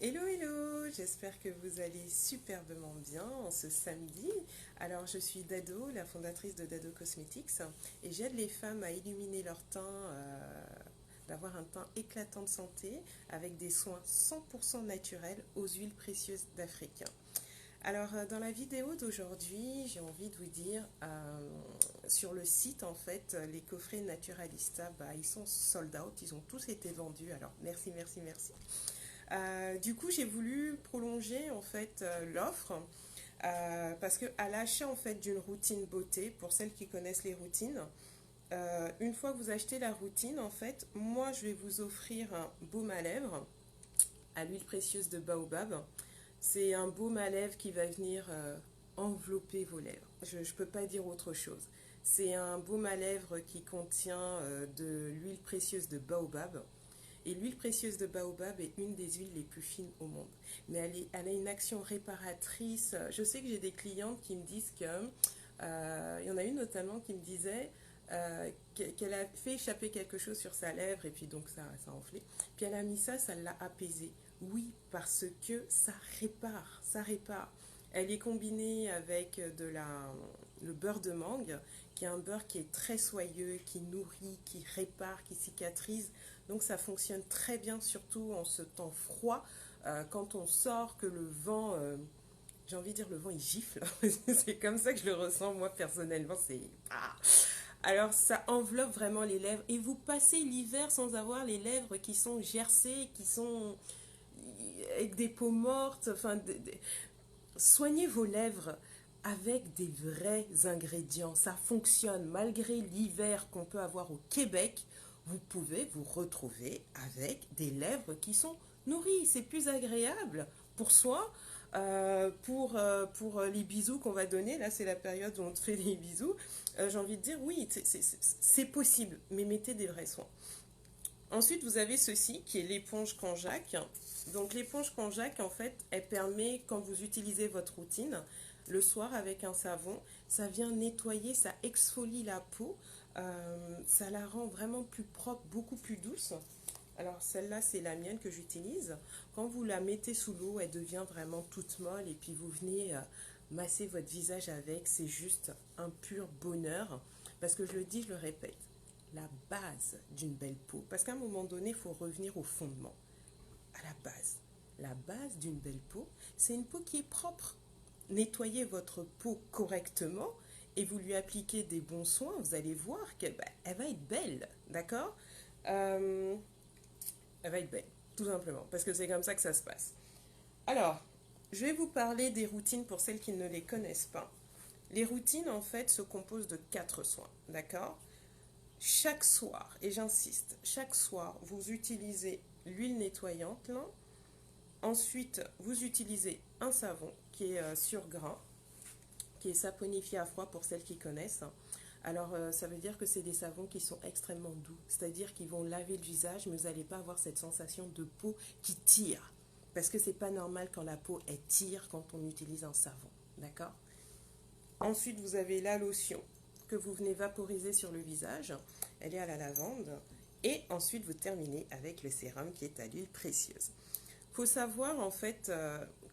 Hello, hello, j'espère que vous allez superbement bien en ce samedi. Alors, je suis Dado, la fondatrice de Dado Cosmetics, et j'aide les femmes à illuminer leur teint, d'avoir un teint éclatant de santé avec des soins 100% naturels aux huiles précieuses d'Afrique. Alors, dans la vidéo d'aujourd'hui, j'ai envie de vous dire, sur le site, en fait, les coffrets Naturalista, ils sont sold out, ils ont tous été vendus. Alors, merci, merci, merci. Du coup, j'ai voulu prolonger en fait l'offre parce que à l'achat en fait d'une routine beauté, pour celles qui connaissent les routines, une fois que vous achetez la routine, en fait, moi je vais vous offrir un baume à lèvres à l'huile précieuse de baobab. C'est un baume à lèvres qui va venir envelopper vos lèvres. Je ne peux pas dire autre chose. C'est un baume à lèvres qui contient de l'huile précieuse de baobab. Et l'huile précieuse de baobab est une des huiles les plus fines au monde. Mais elle a une action réparatrice. Je sais que j'ai des clientes qui me disent que... il y en a une notamment qui me disait qu'elle a fait échapper quelque chose sur sa lèvre et puis donc ça a enflé. Puis elle a mis ça, ça l'a apaisé. Oui, parce que ça répare, ça répare. Elle est combinée avec le beurre de mangue, qui est un beurre qui est très soyeux, qui nourrit, qui répare, qui cicatrise. Donc ça fonctionne très bien, surtout en ce temps froid, quand on sort, que le vent, j'ai envie de dire le vent il gifle. C'est comme ça que je le ressens moi personnellement. C'est alors ça enveloppe vraiment les lèvres et vous passez l'hiver sans avoir les lèvres qui sont gercées, qui sont avec des peaux mortes. Enfin, soignez vos lèvres avec des vrais ingrédients. Ça fonctionne malgré l'hiver qu'on peut avoir au Québec. Vous pouvez vous retrouver avec des lèvres qui sont nourries. C'est plus agréable pour soi, pour les bisous qu'on va donner. Là, c'est la période où on te fait des bisous. J'ai envie de dire, oui, c'est possible, mais mettez des vrais soins. Ensuite, vous avez ceci qui est l'éponge Canjac. Donc l'éponge Canjac, en fait, elle permet, quand vous utilisez votre routine, le soir avec un savon, ça vient nettoyer, ça exfolie la peau, ça la rend vraiment plus propre, beaucoup plus douce. Alors celle-là, c'est la mienne que j'utilise. Quand vous la mettez sous l'eau, elle devient vraiment toute molle et puis vous venez masser votre visage avec, c'est juste un pur bonheur. Parce que je le dis, je le répète, la base d'une belle peau, parce qu'à un moment donné, il faut revenir au fondement, à la base. La base d'une belle peau, c'est une peau qui est propre. Nettoyez votre peau correctement et vous lui appliquez des bons soins, vous allez voir qu'elle elle va être belle, d'accord. Euh, Elle va être belle, tout simplement, parce que c'est comme ça que ça se passe. Alors, je vais vous parler des routines pour celles qui ne les connaissent pas. Les routines, en fait, se composent de 4 soins, d'accord. Chaque soir, et j'insiste, chaque soir, vous utilisez l'huile nettoyante, là. Ensuite, vous utilisez un savon qui est sur grain, qui est saponifié à froid pour celles qui connaissent. Alors, ça veut dire que c'est des savons qui sont extrêmement doux, c'est-à-dire qu'ils vont laver le visage, mais vous n'allez pas avoir cette sensation de peau qui tire. Parce que c'est pas normal quand la peau elle tire quand on utilise un savon, d'accord. Ensuite, vous avez la lotion que vous venez vaporiser sur le visage. Elle est à la lavande. Et ensuite, vous terminez avec le sérum qui est à l'huile précieuse. Il faut savoir en fait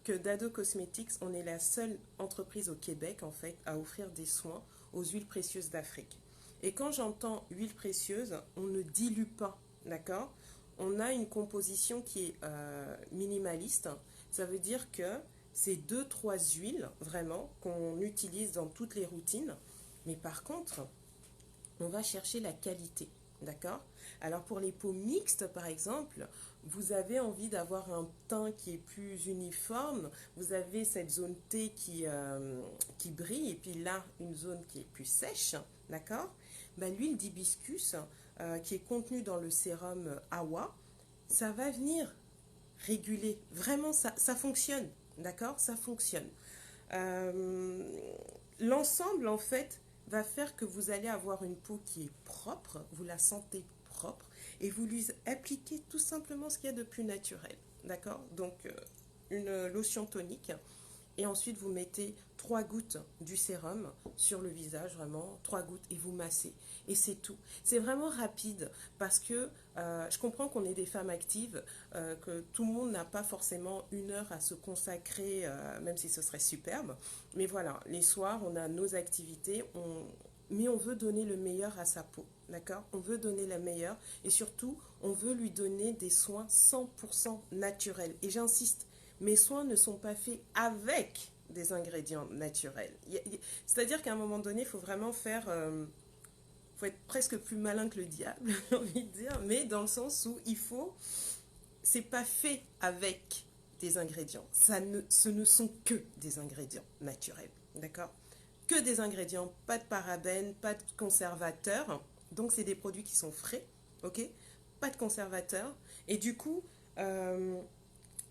que Dado Cosmetics, on est la seule entreprise au Québec en fait à offrir des soins aux huiles précieuses d'Afrique. Et quand j'entends huile précieuse, on ne dilue pas, d'accord. On a une composition qui est minimaliste. Ça veut dire que c'est deux, trois huiles vraiment qu'on utilise dans toutes les routines. Mais par contre, on va chercher la qualité. D'accord. Alors pour les peaux mixtes, par exemple, vous avez envie d'avoir un teint qui est plus uniforme. Vous avez cette zone T qui brille et puis là, une zone qui est plus sèche. D'accord. L'huile d'hibiscus qui est contenue dans le sérum Awa, ça va venir réguler. Vraiment, ça fonctionne. D'accord. Ça fonctionne. Euh, L'ensemble, en fait, va faire que vous allez avoir une peau qui est propre, vous la sentez propre, et vous lui appliquez tout simplement ce qu'il y a de plus naturel. D'accord. Donc, une lotion tonique et ensuite vous mettez 3 gouttes du sérum sur le visage, vraiment 3 gouttes, et vous massez. Et c'est tout. C'est vraiment rapide parce que je comprends qu'on est des femmes actives, que tout le monde n'a pas forcément 1 heure à se consacrer, même si ce serait superbe. Mais voilà, les soirs, on a nos activités, mais on veut donner le meilleur à sa peau, d'accord? On veut donner le meilleur et surtout, on veut lui donner des soins 100% naturels. Et j'insiste, mes soins ne sont pas faits avec des ingrédients naturels. C'est-à-dire qu'à un moment donné, il faut vraiment faire... faut être presque plus malin que le diable, j'ai envie de dire, mais dans le sens où il faut... C'est pas fait avec des ingrédients. Ce ne sont que des ingrédients naturels, d'accord? Que des ingrédients, pas de parabènes, pas de conservateurs. Donc c'est des produits qui sont frais, ok? Pas de conservateurs. Et du coup,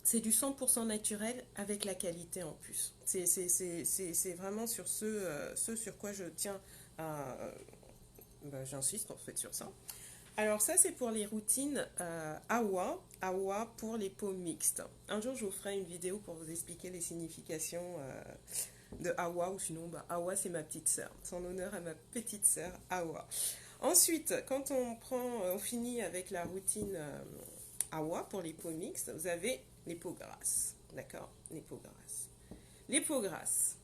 c'est du 100% naturel avec la qualité en plus. C'est vraiment sur ce sur quoi je tiens à... j'insiste en fait sur ça. Alors ça c'est pour les routines Awa pour les peaux mixtes. Un jour je vous ferai une vidéo pour vous expliquer les significations de Awa, ou sinon Awa c'est ma petite sœur, son honneur à ma petite sœur Awa. Ensuite, quand on finit avec la routine Awa pour les peaux mixtes, vous avez les peaux grasses, d'accord? Les peaux grasses. Les peaux grasses.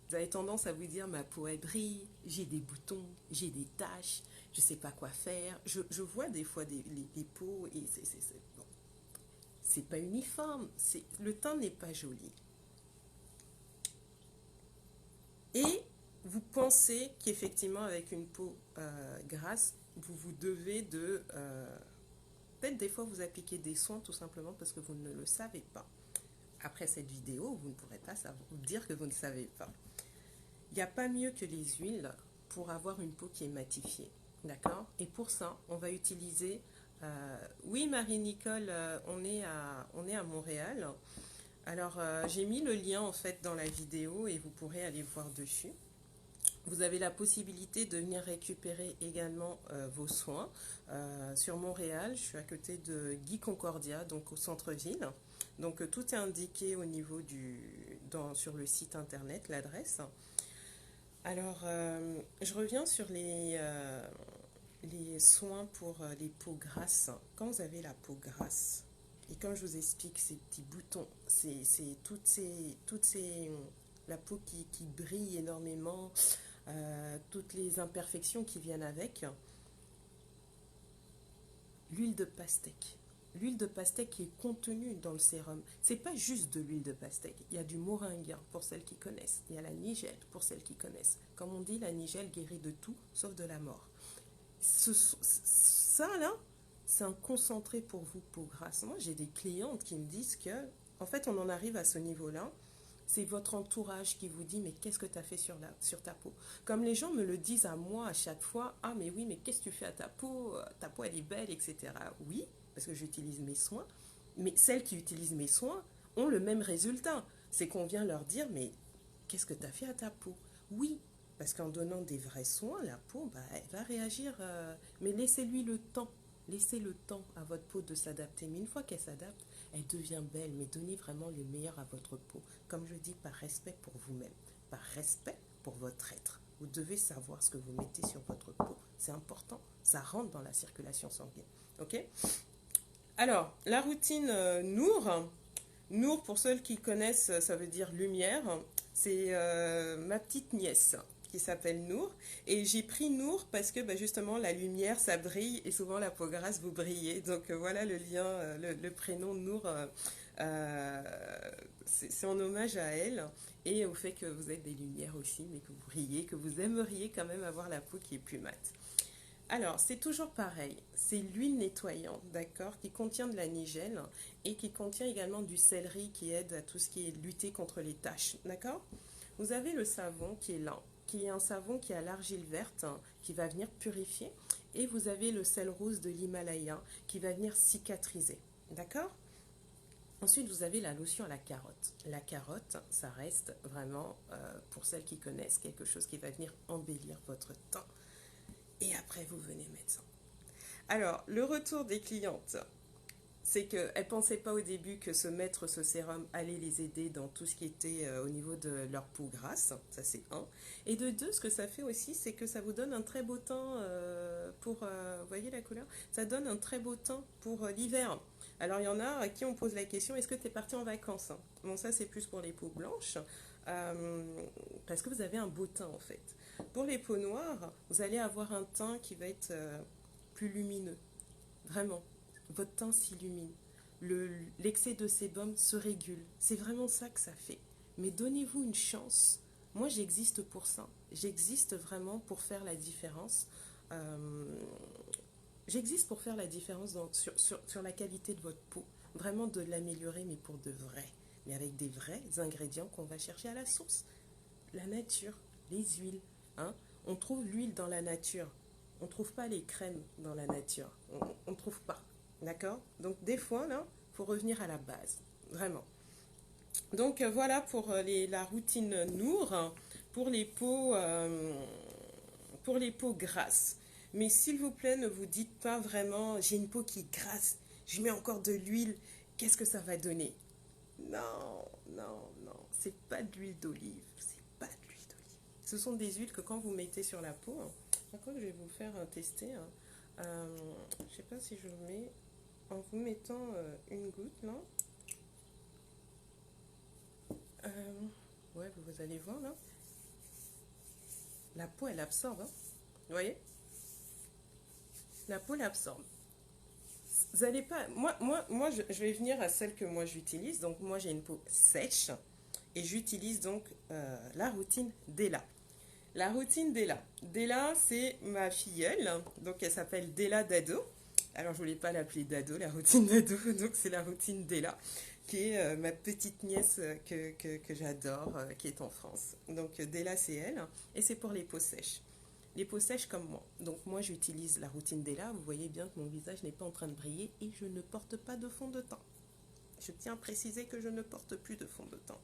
Vous avez tendance à vous dire ma peau elle brille, j'ai des boutons, j'ai des taches, je sais pas quoi faire. Je vois des fois les peaux et bon, c'est pas uniforme, le teint n'est pas joli. Et vous pensez qu'effectivement avec une peau grasse, vous devez de... peut-être des fois vous appliquer des soins tout simplement parce que vous ne le savez pas. Après cette vidéo, vous ne pourrez pas vous dire que vous ne savez pas. Il n'y a pas mieux que les huiles pour avoir une peau qui est matifiée. D'accord? Et pour ça, on va utiliser... oui, Marie-Nicole, on est à Montréal. Alors, j'ai mis le lien en fait dans la vidéo et vous pourrez aller voir dessus. Vous avez la possibilité de venir récupérer également vos soins sur Montréal. Je suis à côté de Guy Concordia, donc au centre-ville. Donc, tout est indiqué au niveau sur le site internet, l'adresse. Alors, je reviens sur les soins pour les peaux grasses. Quand vous avez la peau grasse, et quand je vous explique ces petits boutons, c'est la peau qui brille énormément, toutes les imperfections qui viennent avec, l'huile de pastèque. L'huile de pastèque qui est contenue dans le sérum, c'est pas juste de l'huile de pastèque. Il y a du moringa pour celles qui connaissent. Il y a la nigelle pour celles qui connaissent. Comme on dit, la nigelle guérit de tout sauf de la mort. Ça là, c'est un concentré pour vous, peau grasse. Moi, j'ai des clientes qui me disent que, en fait, on en arrive à ce niveau-là. C'est votre entourage qui vous dit, mais qu'est-ce que tu as fait sur ta peau? Comme les gens me le disent à moi à chaque fois, ah mais oui, mais qu'est-ce que tu fais à ta peau? Ta peau, elle est belle, etc. Oui, parce que j'utilise mes soins, mais celles qui utilisent mes soins ont le même résultat. C'est qu'on vient leur dire, mais qu'est-ce que tu as fait à ta peau? Oui, parce qu'en donnant des vrais soins, la peau, elle va réagir, mais laissez-lui le temps. Laissez le temps à votre peau de s'adapter. Mais une fois qu'elle s'adapte, elle devient belle. Mais donnez vraiment le meilleur à votre peau. Comme je dis, par respect pour vous-même, par respect pour votre être. Vous devez savoir ce que vous mettez sur votre peau. C'est important. Ça rentre dans la circulation sanguine. Ok? Alors, la routine Nour. Nour, pour ceux qui connaissent, ça veut dire lumière. C'est ma petite nièce qui s'appelle Nour. Et j'ai pris Nour parce que justement la lumière ça brille et souvent la peau grasse vous brillez. Donc voilà le lien, le prénom Nour, c'est en hommage à elle et au fait que vous êtes des lumières aussi, mais que vous brillez, que vous aimeriez quand même avoir la peau qui est plus mate. Alors, c'est toujours pareil, c'est l'huile nettoyante, d'accord, qui contient de la nigelle et qui contient également du céleri qui aide à tout ce qui est lutter contre les taches, d'accord? Vous avez le savon qui est là, qui est un savon qui a l'argile verte, qui va venir purifier, et vous avez le sel rose de l'Himalaya qui va venir cicatriser, d'accord? Ensuite, vous avez la lotion à la carotte. La carotte, ça reste vraiment, pour celles qui connaissent, quelque chose qui va venir embellir votre teint. Et après, vous venez mettre ça. Alors, le retour des clientes, c'est qu'elles ne pensaient pas au début que se mettre ce sérum allait les aider dans tout ce qui était au niveau de leur peau grasse, ça c'est un. Et de deux, ce que ça fait aussi, c'est que ça vous donne un très beau teint pour, vous voyez la couleur? Ça donne un très beau teint pour l'hiver. Alors il y en a à qui on pose la question, est-ce que tu es parti en vacances? Bon, ça c'est plus pour les peaux blanches, parce que vous avez un beau teint en fait. Pour les peaux noires, vous allez avoir un teint qui va être plus lumineux, vraiment. Votre teint s'illumine. L'excès de sébum se régule. C'est vraiment ça que ça fait. Mais donnez-vous une chance. Moi, j'existe pour ça. J'existe vraiment pour faire la différence. Euh, J'existe pour faire la différence sur la qualité de votre peau. Vraiment de l'améliorer, mais pour de vrai. Mais avec des vrais ingrédients qu'on va chercher à la source. La nature, les huiles. Hein. On trouve l'huile dans la nature. On ne trouve pas les crèmes dans la nature. On ne trouve pas. D'accord? Donc des fois, là, il faut revenir à la base. Vraiment. Donc voilà pour la routine Nour, hein, pour les peaux grasses. Mais s'il vous plaît, ne vous dites pas vraiment, j'ai une peau qui est grasse, je mets encore de l'huile, qu'est-ce que ça va donner? Non, non, non, c'est pas de l'huile d'olive, c'est pas de l'huile d'olive. Ce sont des huiles que quand vous mettez sur la peau, hein, par contre je vais vous faire tester, hein, je sais pas si je le mets en vous mettant une goutte là. Ouais, vous allez voir là. La peau elle absorbe, hein. Vous voyez? La peau l'absorbe. Vous allez pas. Moi je vais venir à celle que moi j'utilise. Donc, moi, j'ai une peau sèche. Et j'utilise donc la routine Della. La routine Della. Della, c'est ma filleule. Donc, elle s'appelle Della Dado. Alors, je voulais pas l'appeler Dado, la routine Dado. Donc, c'est la routine Della, qui est ma petite nièce que j'adore, qui est en France. Donc, Della, c'est elle. Et c'est pour les peaux sèches. Les peaux sèches comme moi. Donc moi j'utilise la routine Della. Vous voyez bien que mon visage n'est pas en train de briller et je ne porte pas de fond de teint. Je tiens à préciser que je ne porte plus de fond de teint.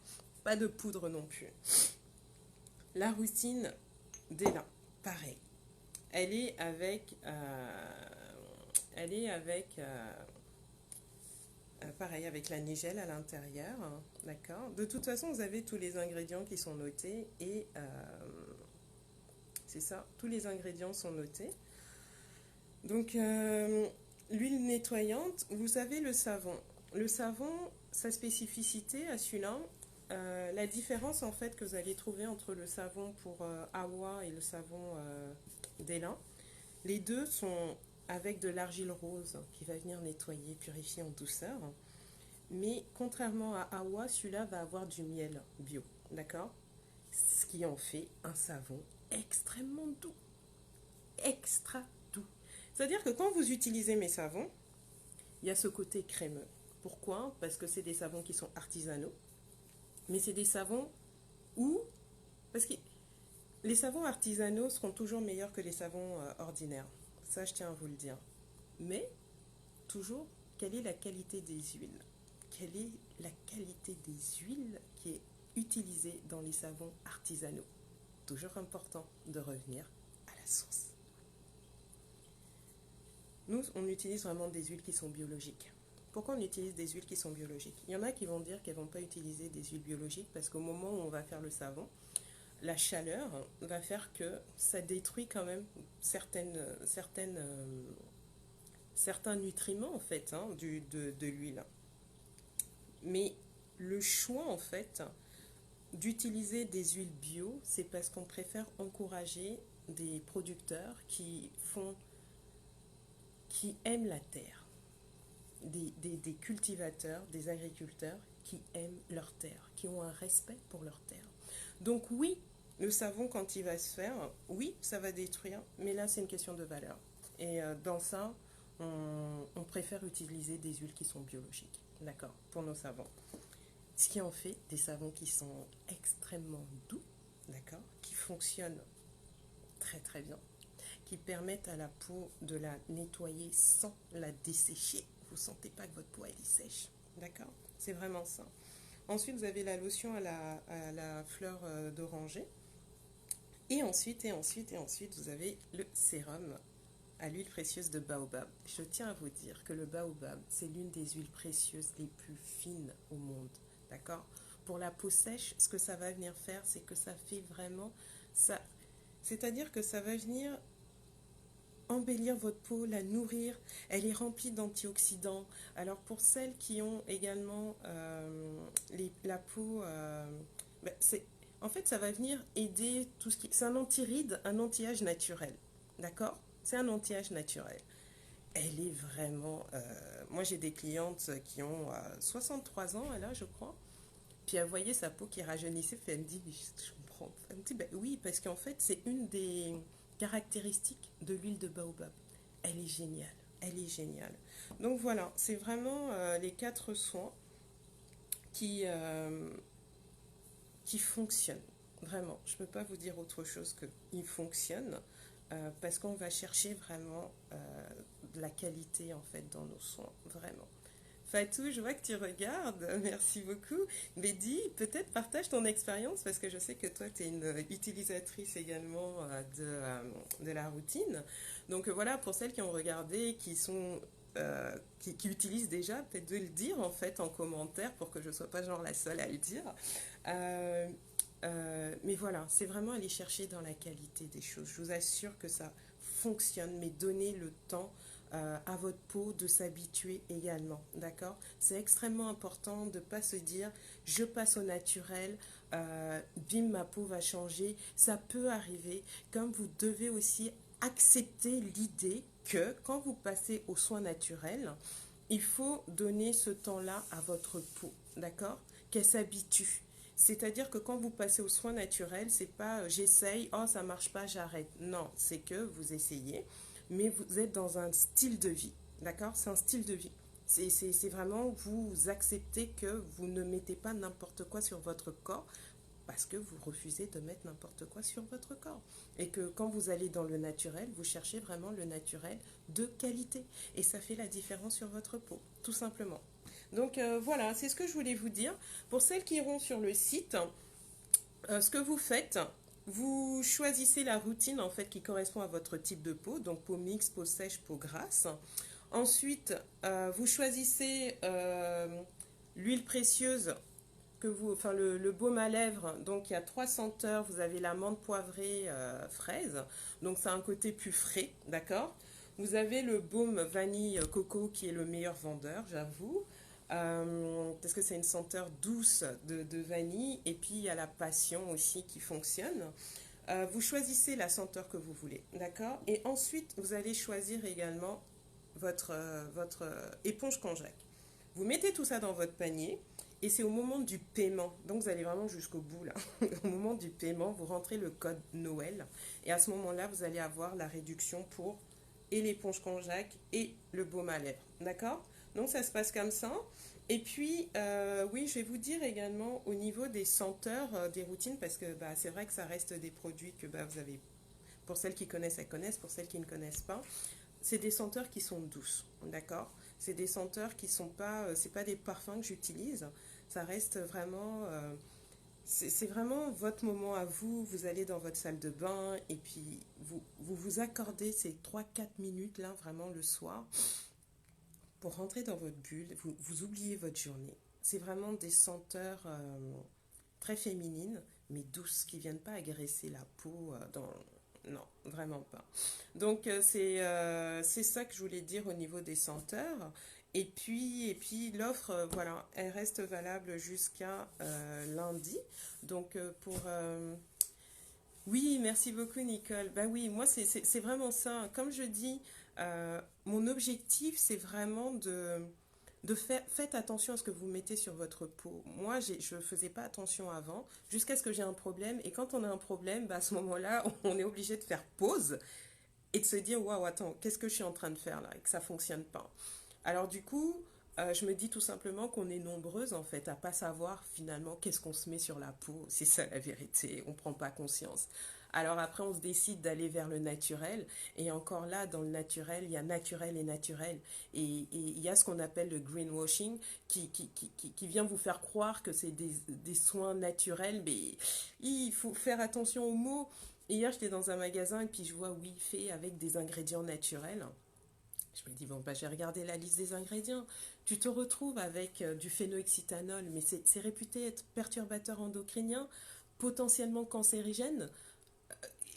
Pas de poudre non plus. La routine Della, pareil. Elle est avec... pareil, avec la nigelle à l'intérieur. Hein, d'accord. De toute façon, vous avez tous les ingrédients qui sont notés et... c'est ça, tous les ingrédients sont notés. Donc, l'huile nettoyante, vous savez le savon. Le savon, sa spécificité à celui-là, la différence en fait que vous allez trouver entre le savon pour Awa et le savon d'Ela, les deux sont avec de l'argile rose qui va venir nettoyer, purifier en douceur. Mais contrairement à Awa, celui-là va avoir du miel bio, d'accord? Ce qui en fait un savon extrêmement doux. Extra doux. C'est-à-dire que quand vous utilisez mes savons, il y a ce côté crémeux. Pourquoi? Parce que c'est des savons qui sont artisanaux. Mais c'est des savons où... Parce que les savons artisanaux seront toujours meilleurs que les savons ordinaires. Ça, je tiens à vous le dire. Mais, toujours, quelle est la qualité des huiles? Quelle est la qualité des huiles qui est utilisée dans les savons artisanaux? Toujours important de revenir à la source. Nous, on utilise vraiment des huiles qui sont biologiques. Pourquoi on utilise des huiles qui sont biologiques? Il y en a qui vont dire qu'elles ne vont pas utiliser des huiles biologiques parce qu'au moment où on va faire le savon, la chaleur va faire que ça détruit quand même certains nutriments en fait hein, de l'huile. Mais le choix en fait d'utiliser des huiles bio, c'est parce qu'on préfère encourager des producteurs qui aiment la terre, des cultivateurs, des agriculteurs qui aiment leur terre, qui ont un respect pour leur terre. Donc oui, le savon quand il va se faire, oui, ça va détruire, mais là c'est une question de valeur. Et dans ça, on préfère utiliser des huiles qui sont biologiques, d'accord, pour nos savons. Ce qui en fait des savons qui sont extrêmement doux, d'accord, qui fonctionnent très très bien, qui permettent à la peau de la nettoyer sans la dessécher. Vous ne sentez pas que votre peau elle est sèche, d'accord? C'est vraiment ça. Ensuite, vous avez la lotion à la fleur d'oranger. Et ensuite, vous avez le sérum à l'huile précieuse de baobab. Je tiens à vous dire que le baobab, c'est l'une des huiles précieuses les plus fines au monde. D'accord? Pour la peau sèche, ce que ça va venir faire, c'est que ça fait vraiment ça. C'est-à-dire que ça va venir embellir votre peau, la nourrir. Elle est remplie d'antioxydants. Alors pour celles qui ont également la peau, en fait ça va venir aider tout ce qui... C'est un anti-ride, un anti-âge naturel. D'accord? C'est un anti-âge naturel. Elle est vraiment... moi j'ai des clientes qui ont 63 ans, elle a je crois. Puis elle voyait sa peau qui rajeunissait, puis elle me dit, mais je comprends. Elle me dit, ben oui, parce qu'en fait, c'est une des caractéristiques de l'huile de baobab. Elle est géniale, elle est géniale. Donc voilà, c'est vraiment les 4 soins qui, euh, qui fonctionnent. Vraiment, je ne peux pas vous dire autre chose qu'ils fonctionnent parce qu'on va chercher vraiment de la qualité en fait dans nos soins, vraiment. Fatou, je vois que tu regardes, merci beaucoup. Mais dis, peut-être partage ton expérience parce que je sais que toi, tu es une utilisatrice également de la routine. Donc voilà, pour celles qui ont regardé, qui utilisent déjà, peut-être de le dire en fait en commentaire pour que je ne sois pas genre la seule à le dire. Euh, mais voilà, c'est vraiment aller chercher dans la qualité des choses. Je vous assure que ça fonctionne, mais donnez le temps à votre peau de s'habituer également, d'accord? C'est extrêmement important de ne pas se dire je passe au naturel, bim, ma peau va changer. Ça peut arriver, comme vous devez aussi accepter l'idée que quand vous passez aux soins naturels, il faut donner ce temps-là à votre peau, d'accord? Qu'elle s'habitue. C'est-à-dire que quand vous passez aux soins naturels, c'est pas j'essaye, oh ça marche pas, j'arrête. Non, c'est que vous essayez, mais vous êtes dans un style de vie, d'accord? C'est un style de vie. C'est vraiment, vous acceptez que vous ne mettez pas n'importe quoi sur votre corps parce que vous refusez de mettre n'importe quoi sur votre corps. Et que quand vous allez dans le naturel, vous cherchez vraiment le naturel de qualité. Et ça fait la différence sur votre peau, tout simplement. Donc voilà, c'est ce que je voulais vous dire. Pour celles qui iront sur le site, ce que vous faites, vous choisissez la routine en fait qui correspond à votre type de peau, donc peau mixte, peau sèche, peau grasse. Ensuite, vous choisissez l'huile précieuse enfin le baume à lèvres. Donc il y a 3 senteurs. Vous avez la menthe poivrée fraise, donc ça a un côté plus frais, d'accord. Vous avez le baume vanille coco qui est le meilleur vendeur, j'avoue. Parce que c'est une senteur douce de vanille. Et puis il y a la passion aussi qui fonctionne. Vous choisissez la senteur que vous voulez, d'accord. Et ensuite, vous allez choisir également votre éponge konjac. Vous mettez tout ça dans votre panier. Et c'est au moment du paiement, donc vous allez vraiment jusqu'au bout là. Au moment du paiement, vous rentrez le code Noël. Et à ce moment-là, vous allez avoir la réduction pour et l'éponge konjac et le baume à lèvres. D'accord? Donc ça se passe comme ça. Et puis, oui, je vais vous dire également au niveau des senteurs, des routines, parce que bah, c'est vrai que ça reste des produits que bah, vous avez, pour celles qui connaissent, elles connaissent, pour celles qui ne connaissent pas. C'est des senteurs qui sont douces, d'accord? C'est des senteurs qui sont pas, c'est pas des parfums que j'utilise. Ça reste vraiment, c'est vraiment votre moment à vous. Vous allez dans votre salle de bain et puis vous accordez ces 3-4 minutes là, vraiment le soir, pour rentrer dans votre bulle. Vous oubliez votre journée. C'est vraiment des senteurs très féminines, mais douces, qui viennent pas agresser la peau non, vraiment pas. Donc c'est ça que je voulais dire au niveau des senteurs. Et puis l'offre, voilà, elle reste valable jusqu'à lundi. Donc oui, merci beaucoup Nicole. Bah oui, moi c'est vraiment ça. Comme je dis, mon objectif c'est vraiment de faire, faites attention à ce que vous mettez sur votre peau. Moi, je ne faisais pas attention avant, jusqu'à ce que j'ai un problème. Et quand on a un problème, bah, à ce moment-là, on est obligé de faire pause et de se dire, waouh, attends, qu'est-ce que je suis en train de faire là et que ça ne fonctionne pas. Alors du coup, je me dis tout simplement qu'on est nombreuses en fait à pas savoir finalement qu'est-ce qu'on se met sur la peau. C'est ça la vérité, on ne prend pas conscience. Alors après, on se décide d'aller vers le naturel. Et encore là, dans le naturel, il y a naturel et naturel. Et il y a ce qu'on appelle le greenwashing qui vient vous faire croire que c'est des soins naturels. Mais il faut faire attention aux mots. Hier, j'étais dans un magasin et puis je vois oui, fait avec des ingrédients naturels. Je me dis, bon, bah, j'ai regardé la liste des ingrédients. Tu te retrouves avec du phénoxyéthanol, mais c'est réputé être perturbateur endocrinien, potentiellement cancérigène.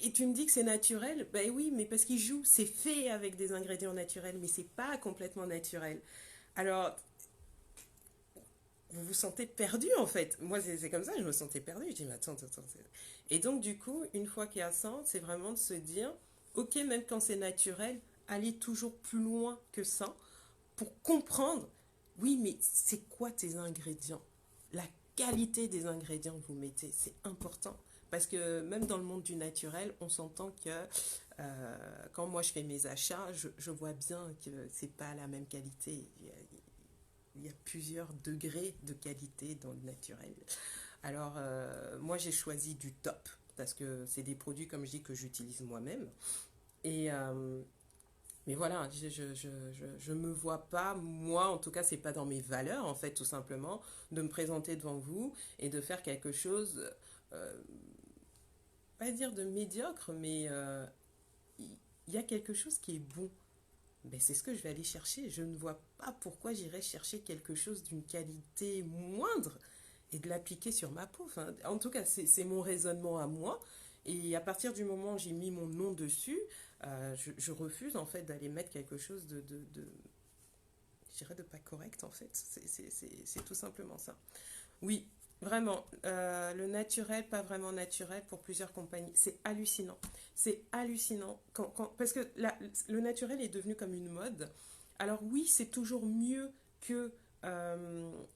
Et tu me dis que c'est naturel? Ben oui, mais parce qu'il joue, c'est fait avec des ingrédients naturels, mais c'est pas complètement naturel. Alors, vous vous sentez perdu en fait. Moi, c'est comme ça, je me sentais perdu. Je dis, mais attends, attends, attends. Et donc, du coup, une fois qu'il y a ça, c'est vraiment de se dire, ok, même quand c'est naturel, aller toujours plus loin que ça pour comprendre, oui, mais c'est quoi tes ingrédients? La qualité des ingrédients que vous mettez, c'est important. Parce que même dans le monde du naturel, on s'entend que quand moi je fais mes achats, je vois bien que c'est pas la même qualité. Il y a plusieurs degrés de qualité dans le naturel. Alors, moi j'ai choisi du top parce que c'est des produits, comme je dis, que j'utilise moi-même. Et, mais voilà, je me vois pas, moi en tout cas, c'est pas dans mes valeurs en fait, tout simplement, de me présenter devant vous et de faire quelque chose, euh, pas dire de médiocre, mais il y a quelque chose qui est bon. Ben, c'est ce que je vais aller chercher. Je ne vois pas pourquoi j'irais chercher quelque chose d'une qualité moindre et de l'appliquer sur ma peau. Enfin, en tout cas, c'est mon raisonnement à moi. Et à partir du moment où j'ai mis mon nom dessus, je refuse en fait d'aller mettre quelque chose je dirais de pas correct en fait. C'est tout simplement ça. Oui, vraiment, le naturel, pas vraiment naturel pour plusieurs compagnies. C'est hallucinant. C'est hallucinant. Parce que le naturel est devenu comme une mode. Alors oui, c'est toujours mieux que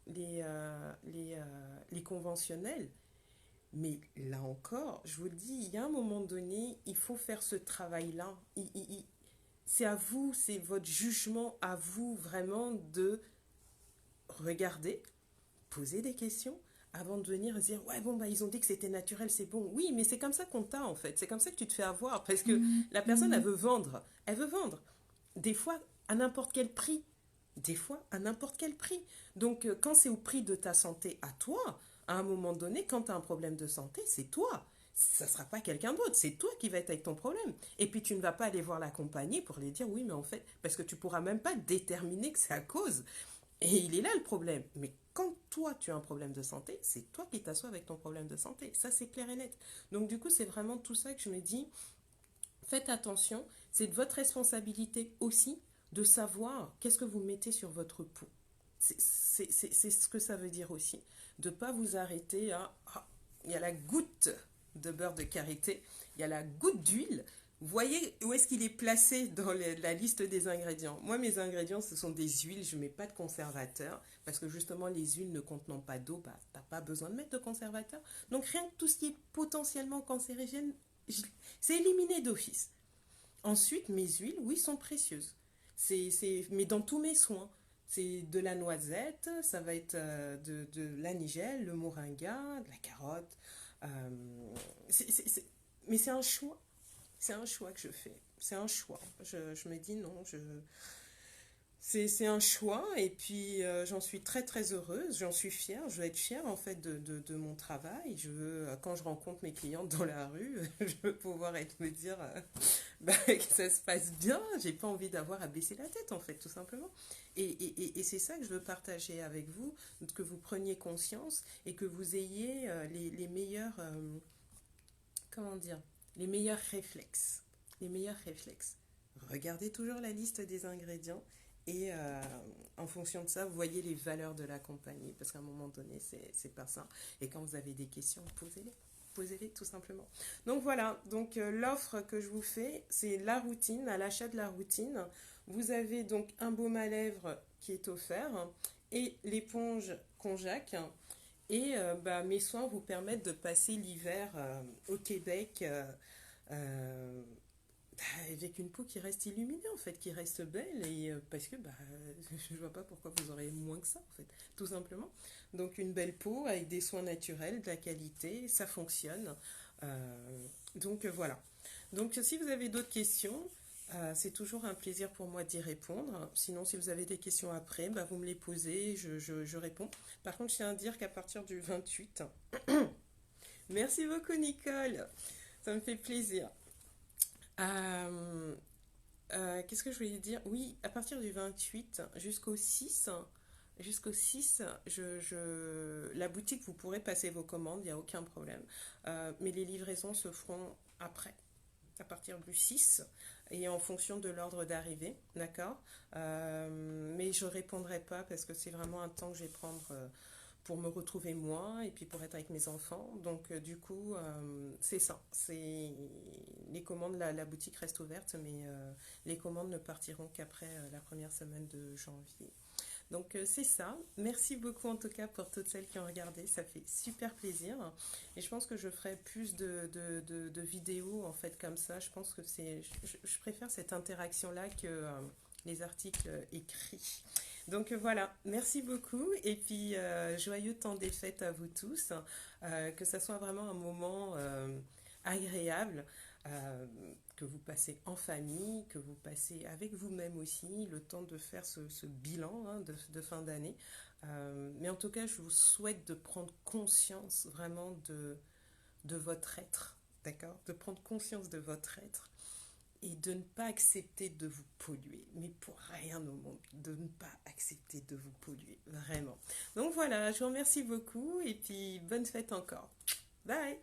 les conventionnels. Mais là encore, je vous le dis, il y a un moment donné, il faut faire ce travail-là. C'est à vous, c'est votre jugement à vous vraiment de regarder, poser des questions avant de venir dire ouais bon bah ils ont dit que c'était naturel, c'est bon. Oui, mais c'est comme ça qu'on t'a en fait, c'est comme ça que tu te fais avoir parce que la personne elle veut vendre des fois à n'importe quel prix, des fois à n'importe quel prix. Donc quand c'est au prix de ta santé à toi, à un moment donné quand tu as un problème de santé, c'est toi. Ça ne sera pas quelqu'un d'autre, c'est toi qui vas être avec ton problème. Et puis tu ne vas pas aller voir la compagnie pour lui dire oui mais en fait, parce que tu pourras même pas déterminer que c'est à cause. Et il est là le problème. Mais quand toi, tu as un problème de santé, c'est toi qui t'assois avec ton problème de santé. Ça, c'est clair et net. Donc, du coup, c'est vraiment tout ça que je me dis. Faites attention. C'est de votre responsabilité aussi de savoir qu'est-ce que vous mettez sur votre peau. C'est ce que ça veut dire aussi. De ne pas vous arrêter à... Ah, il y a la goutte de beurre de karité, il y a la goutte d'huile. Vous voyez où est-ce qu'il est placé dans la liste des ingrédients? Moi, mes ingrédients, ce sont des huiles. Je ne mets pas de conservateur parce que justement, les huiles ne contenant pas d'eau, bah, tu n'as pas besoin de mettre de conservateur. Donc, rien que tout ce qui est potentiellement cancérigène, c'est éliminé d'office. Ensuite, mes huiles, oui, sont précieuses. Mais dans tous mes soins. C'est de la noisette, ça va être la nigelle, le moringa, de la carotte. euh, mais c'est un choix. C'est un choix que je fais. C'est un choix. Je me dis non, c'est un choix et puis j'en suis très très heureuse, j'en suis fière, je veux être fière en fait de mon travail. Je veux, quand je rencontre mes clientes dans la rue, je veux pouvoir me dire bah, que ça se passe bien, j'ai pas envie d'avoir à baisser la tête en fait, tout simplement. Et c'est ça que je veux partager avec vous, que vous preniez conscience et que vous ayez les meilleurs, comment dire, les meilleurs réflexes. Les meilleurs réflexes. Regardez toujours la liste des ingrédients et en fonction de ça, vous voyez les valeurs de la compagnie parce qu'à un moment donné, c'est pas ça. Et quand vous avez des questions, posez-les. Posez-les tout simplement. Donc voilà, donc l'offre que je vous fais, c'est la routine, à l'achat de la routine. Vous avez donc un baume à lèvres qui est offert et l'éponge Conjac. Et bah, mes soins vous permettent de passer l'hiver au Québec euh, avec une peau qui reste illuminée en fait, qui reste belle et parce que bah, je vois pas pourquoi vous aurez moins que ça en fait, tout simplement. Donc une belle peau avec des soins naturels, de la qualité, ça fonctionne. Donc voilà. Donc si vous avez d'autres questions, c'est toujours un plaisir pour moi d'y répondre. Sinon, si vous avez des questions après, bah, vous me les posez, je réponds. Par contre, je tiens à dire qu'à partir du 28, merci beaucoup Nicole. Ça me fait plaisir. Euh, Qu'est-ce que je voulais dire? Oui, à partir du 28 jusqu'au 6 la boutique, vous pourrez passer vos commandes, il n'y a aucun problème. Mais les livraisons se feront après, à partir du 6 et en fonction de l'ordre d'arrivée, d'accord? Mais je répondrai pas parce que c'est vraiment un temps que je vais prendre pour me retrouver moi et puis pour être avec mes enfants. Donc du coup, c'est ça. C'est les commandes, la boutique reste ouverte, mais les commandes ne partiront qu'après la première semaine de janvier. Donc c'est ça. Merci beaucoup en tout cas pour toutes celles qui ont regardé. Ça fait super plaisir. Et je pense que je ferai plus de vidéos en fait comme ça. Je pense que je préfère cette interaction-là que les articles écrits. Donc voilà, merci beaucoup et puis joyeux temps des fêtes à vous tous, que ça soit vraiment un moment agréable, euh, que vous passez en famille, que vous passez avec vous-même aussi, le temps de faire ce bilan hein, de fin d'année. Mais en tout cas, je vous souhaite de prendre conscience vraiment de votre être, d'accord? De prendre conscience de votre être et de ne pas accepter de vous polluer, mais pour rien au monde, de ne pas accepter de vous polluer, vraiment. Donc voilà, je vous remercie beaucoup et puis bonne fête encore. Bye!